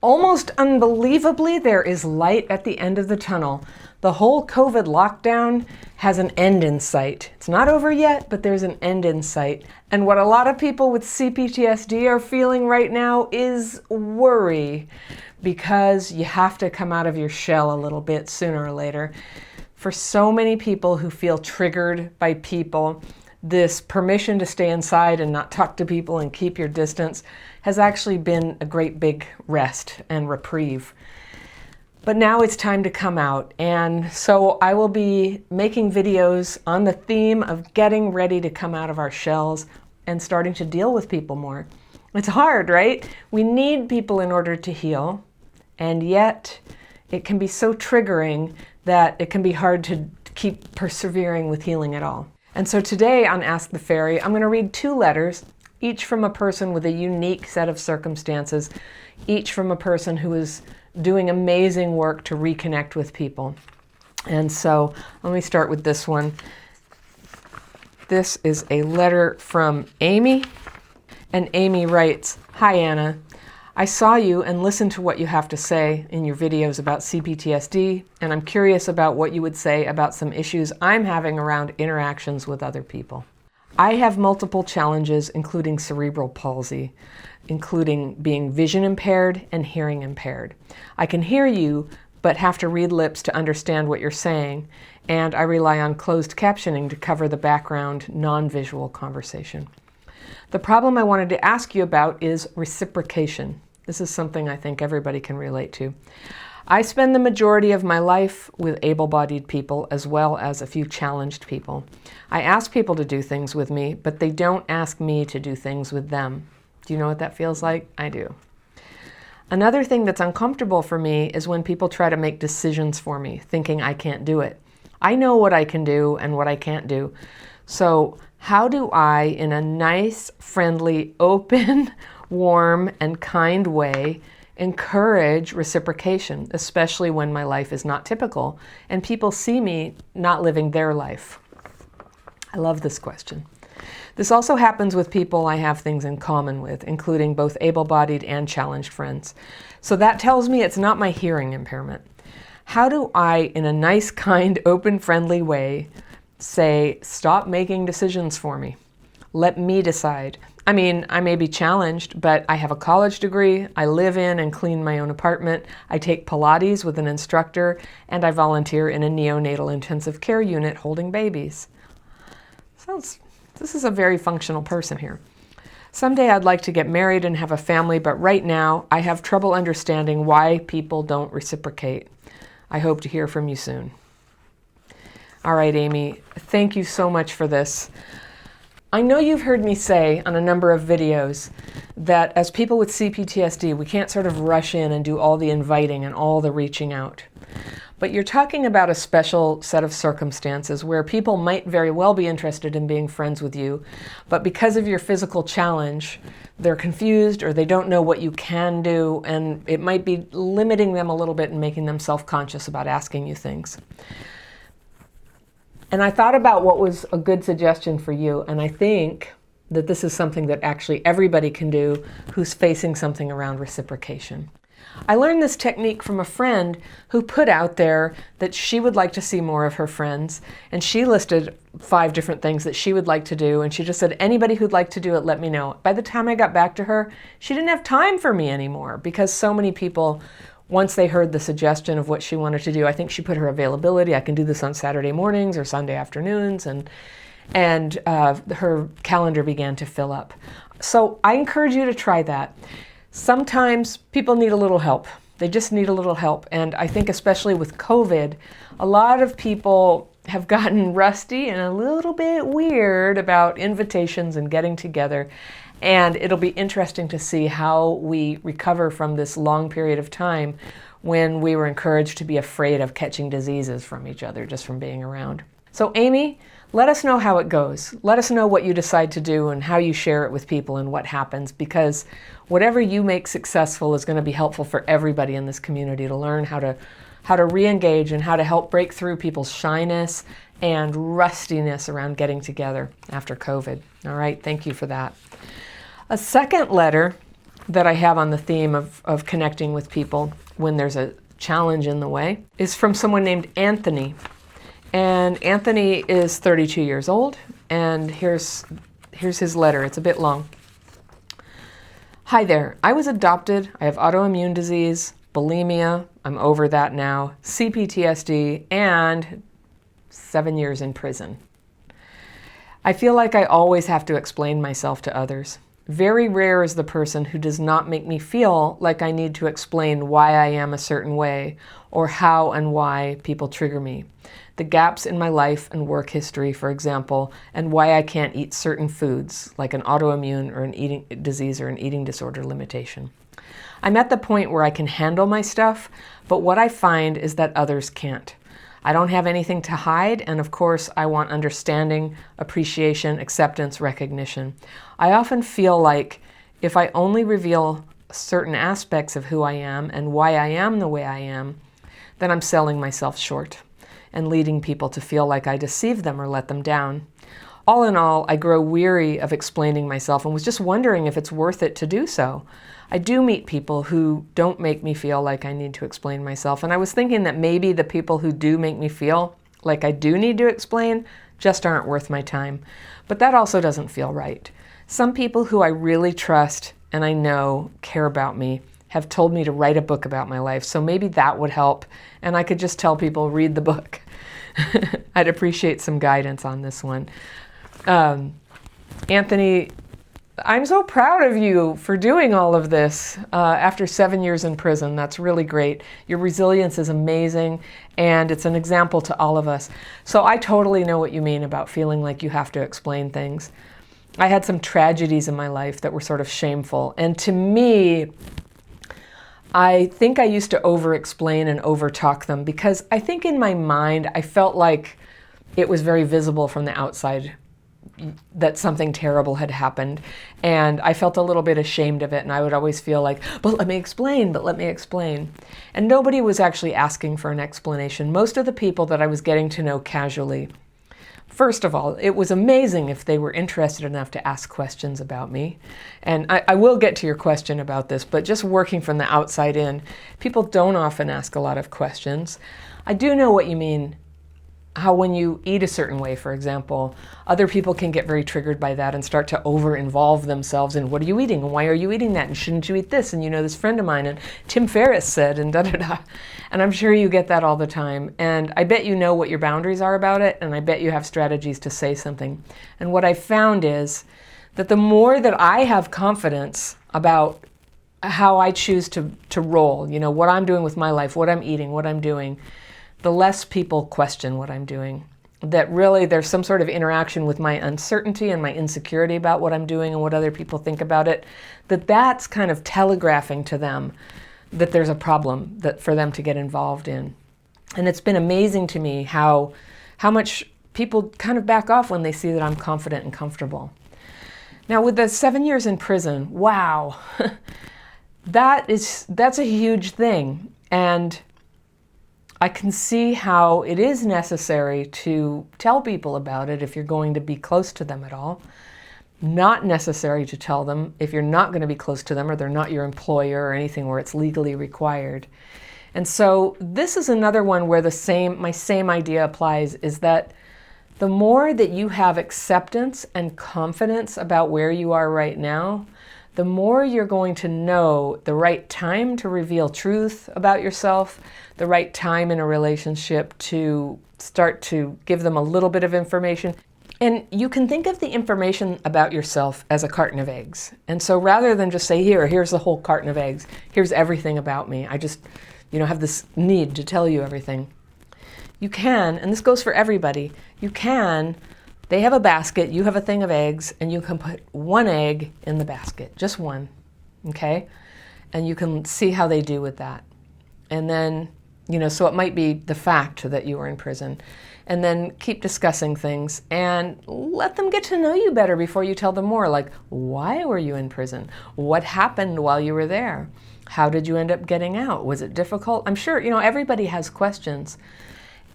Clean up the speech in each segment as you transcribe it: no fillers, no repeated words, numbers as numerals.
Almost unbelievably, there is light at the end of the tunnel. The whole COVID lockdown has an end in sight. It's not over yet, but there's an end in sight. And what a lot of people with CPTSD are feeling right now is worry, because you have to come out of your shell a little bit sooner or later. For so many people who feel triggered by people, this permission to stay inside and not talk to people and keep your distance has actually been a great big rest and reprieve. But now it's time to come out, and so I will be making videos on the theme of getting ready to come out of our shells and starting to deal with people more. It's hard, right? We need people in order to heal, and yet it can be so triggering that it can be hard to keep persevering with healing at all. And so today on Ask the Fairy, I'm going to read 2 letters, each from a person with a unique set of circumstances, each from a person who is doing amazing work to reconnect with people. And so let me start with this one. This is a letter from Amy, and Amy writes, "Hi Anna, I saw you and listened to what you have to say in your videos about CPTSD, and I'm curious about what you would say about some issues I'm having around interactions with other people. I have multiple challenges, including cerebral palsy, including being vision impaired and hearing impaired. I can hear you, but have to read lips to understand what you're saying, and I rely on closed captioning to cover the background non-visual conversation. The problem I wanted to ask you about is reciprocation. This is something I think everybody can relate to. I spend the majority of my life with able-bodied people as well as a few challenged people. I ask people to do things with me, but they don't ask me to do things with them. Do you know what that feels like? I do. Another thing that's uncomfortable for me is when people try to make decisions for me, thinking I can't do it. I know what I can do and what I can't do. So how do I, in a nice, friendly, open, warm, and kind way, encourage reciprocation, especially when my life is not typical and people see me not living their life? I love this question. This also happens with people I have things in common with, including both able-bodied and challenged friends. So that tells me it's not my hearing impairment. How do I, in a nice, kind, open, friendly way, say, stop making decisions for me? Let me decide. I mean, I may be challenged, but I have a college degree, I live in and clean my own apartment, I take Pilates with an instructor, and I volunteer in a neonatal intensive care unit holding babies. This is a very functional person here. Someday I'd like to get married and have a family, but right now I have trouble understanding why people don't reciprocate. I hope to hear from you soon." All right, Amy, thank you so much for this. I know you've heard me say on a number of videos that as people with CPTSD, we can't sort of rush in and do all the inviting and all the reaching out. But you're talking about a special set of circumstances where people might very well be interested in being friends with you, but because of your physical challenge, they're confused or they don't know what you can do, and it might be limiting them a little bit and making them self-conscious about asking you things. And I thought about what was a good suggestion for you, and I think that this is something that actually everybody can do who's facing something around reciprocation. I learned this technique from a friend who put out there that she would like to see more of her friends, and she listed 5 different things that she would like to do, and she just said, anybody who'd like to do it, let me know. By the time I got back to her, she didn't have time for me anymore, because so many people, once they heard the suggestion of what she wanted to do, I think she put her availability, I can do this on Saturday mornings or Sunday afternoons, and her calendar began to fill up. So I encourage you to try that. Sometimes people need a little help. They just need a little help. And I think especially with COVID, a lot of people have gotten rusty and a little bit weird about invitations and getting together. And it'll be interesting to see how we recover from this long period of time when we were encouraged to be afraid of catching diseases from each other just from being around. So Amy, let us know how it goes. Let us know what you decide to do and how you share it with people and what happens, because whatever you make successful is going to be helpful for everybody in this community to learn how to re-engage and how to help break through people's shyness and rustiness around getting together after COVID. All right, thank you for that. A second letter that I have on the theme of connecting with people when there's a challenge in the way is from someone named Anthony. And Anthony is 32 years old, and here's his letter. It's a bit long. Hi there. I was adopted. I have autoimmune disease, bulimia, I'm over that now, CPTSD, and 7 years in prison. I feel like I always have to explain myself to others. Very rare is the person who does not make me feel like I need to explain why I am a certain way or how and why people trigger me. The gaps in my life and work history, for example, and why I can't eat certain foods, like an autoimmune or an eating disease or an eating disorder limitation. I'm at the point where I can handle my stuff, but what I find is that others can't. I don't have anything to hide, and of course, I want understanding, appreciation, acceptance, recognition. I often feel like if I only reveal certain aspects of who I am and why I am the way I am, then I'm selling myself short and leading people to feel like I deceive them or let them down. All in all, I grow weary of explaining myself and was just wondering if it's worth it to do so. I do meet people who don't make me feel like I need to explain myself, and I was thinking that maybe the people who do make me feel like I do need to explain just aren't worth my time. But that also doesn't feel right. Some people who I really trust and I know care about me have told me to write a book about my life, so maybe that would help, and I could just tell people, read the book. I'd appreciate some guidance on this one. Anthony, I'm so proud of you for doing all of this after 7 years in prison. That's really great. Your resilience is amazing, and it's an example to all of us. So I totally know what you mean about feeling like you have to explain things. I had some tragedies in my life that were sort of shameful, and to me, I think I used to over-explain and over-talk them because I think in my mind I felt like it was very visible from the outside that something terrible had happened, and I felt a little bit ashamed of it, and I would always feel like, but let me explain. And nobody was actually asking for an explanation. Most of the people that I was getting to know casually, first of all, it was amazing if they were interested enough to ask questions about me. And I will get to your question about this, but just working from the outside in, people don't often ask a lot of questions. I do know what you mean, how when you eat a certain way, for example, other people can get very triggered by that and start to over-involve themselves in what are you eating and why are you eating that and shouldn't you eat this, and you know this friend of mine and Tim Ferriss said and da-da-da. And I'm sure you get that all the time, and I bet you know what your boundaries are about it, and I bet you have strategies to say something. And what I found is that the more that I have confidence about how I choose to roll, you know, what I'm doing with my life, what I'm eating, what I'm doing, the less people question what I'm doing. That really there's some sort of interaction with my uncertainty and my insecurity about what I'm doing and what other people think about it, that's kind of telegraphing to them that there's a problem that for them to get involved in. And it's been amazing to me how much people kind of back off when they see that I'm confident and comfortable. Now with the 7 years in prison, wow, that's a huge thing. And I can see how it is necessary to tell people about it if you're going to be close to them at all. Not necessary to tell them if you're not going to be close to them or they're not your employer or anything where it's legally required. And so this is another one where my same idea applies, is that the more that you have acceptance and confidence about where you are right now, the more you're going to know the right time to reveal truth about yourself, the right time in a relationship to start to give them a little bit of information. And you can think of the information about yourself as a carton of eggs. And so rather than just say, here's the whole carton of eggs, here's everything about me, I just, have this need to tell you everything. You can, and this goes for everybody, they have a basket, you have a thing of eggs, and you can put one egg in the basket, just one, okay? And you can see how they do with that. And then, so it might be the fact that you were in prison. And then keep discussing things and let them get to know you better before you tell them more. Like, why were you in prison? What happened while you were there? How did you end up getting out? Was it difficult? I'm sure, everybody has questions.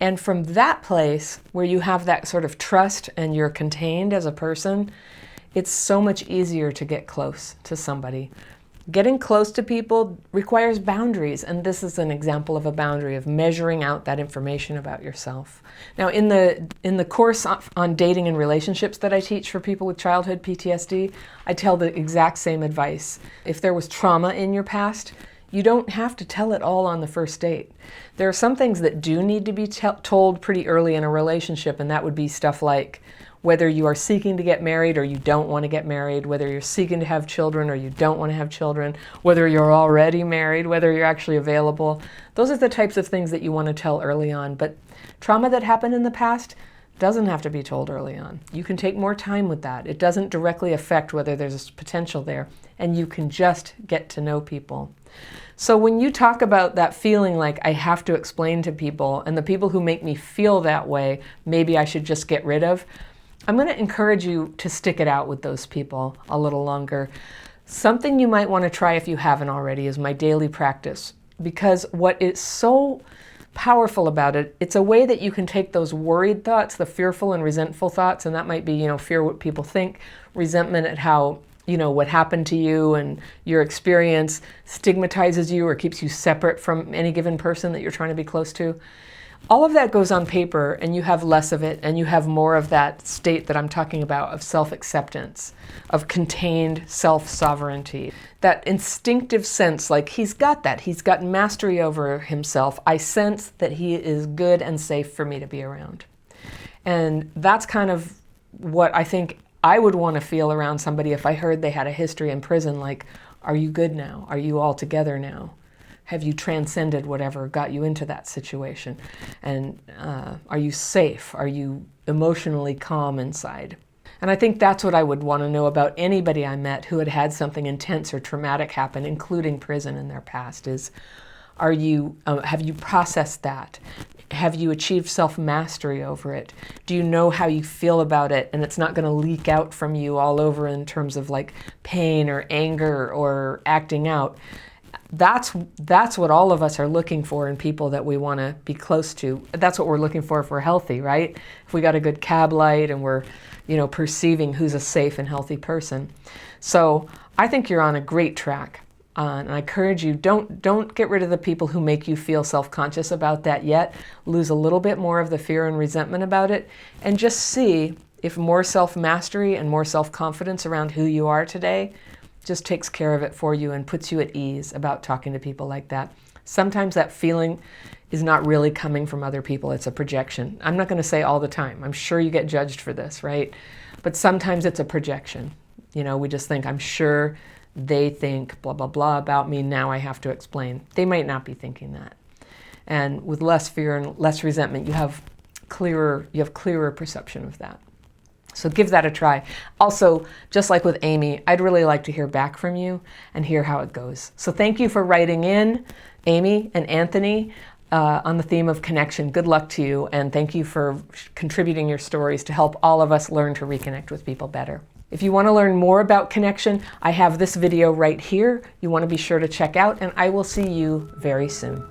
And from that place where you have that sort of trust and you're contained as a person, it's so much easier to get close to somebody. Getting close to people requires boundaries, and this is an example of a boundary of measuring out that information about yourself. Now, in the course on dating and relationships that I teach for people with childhood PTSD, I tell the exact same advice. If there was trauma in your past, you don't have to tell it all on the first date. There are some things that do need to be told pretty early in a relationship, and that would be stuff like whether you are seeking to get married or you don't want to get married, whether you're seeking to have children or you don't want to have children, whether you're already married, whether you're actually available. Those are the types of things that you want to tell early on. But trauma that happened in the past doesn't have to be told early on. You can take more time with that. It doesn't directly affect whether there's potential there, and you can just get to know people. So when you talk about that feeling like I have to explain to people, and the people who make me feel that way, maybe I should just get rid of, I'm going to encourage you to stick it out with those people a little longer. Something you might want to try if you haven't already is my daily practice, because what is so powerful about it, it's a way that you can take those worried thoughts, the fearful and resentful thoughts, and that might be, fear what people think, resentment at how, what happened to you and your experience stigmatizes you or keeps you separate from any given person that you're trying to be close to. All of that goes on paper, and you have less of it, and you have more of that state that I'm talking about of self-acceptance, of contained self-sovereignty. That instinctive sense, like he's got that. He's got mastery over himself. I sense that he is good and safe for me to be around. And that's kind of what I think I would want to feel around somebody if I heard they had a history in prison, like, are you good now? Are you all together now? Have you transcended whatever got you into that situation? And are you safe? Are you emotionally calm inside? And I think that's what I would want to know about anybody I met who had had something intense or traumatic happen, including prison in their past, is have you processed that? Have you achieved self-mastery over it? Do you know how you feel about it? And it's not going to leak out from you all over in terms of like pain or anger or acting out. That's what all of us are looking for in people that we want to be close to. That's what we're looking for if we're healthy, right? If we got a good cab light and we're, perceiving who's a safe and healthy person. So I think you're on a great track. And I encourage you, don't get rid of the people who make you feel self-conscious about that yet. Lose a little bit more of the fear and resentment about it, and just see if more self-mastery and more self-confidence around who you are today just takes care of it for you and puts you at ease about talking to people like that. Sometimes that feeling is not really coming from other people, it's a projection. I'm not going to say all the time. I'm sure you get judged for this, right? But sometimes it's a projection. We just think, I'm sure they think blah, blah, blah about me, now I have to explain. They might not be thinking that. And with less fear and less resentment, you have clearer perception of that. So give that a try. Also, just like with Amy, I'd really like to hear back from you and hear how it goes. So thank you for writing in, Amy and Anthony, on the theme of connection. Good luck to you, and thank you for contributing your stories to help all of us learn to reconnect with people better. If you want to learn more about connection, I have this video right here you want to be sure to check out, and I will see you very soon.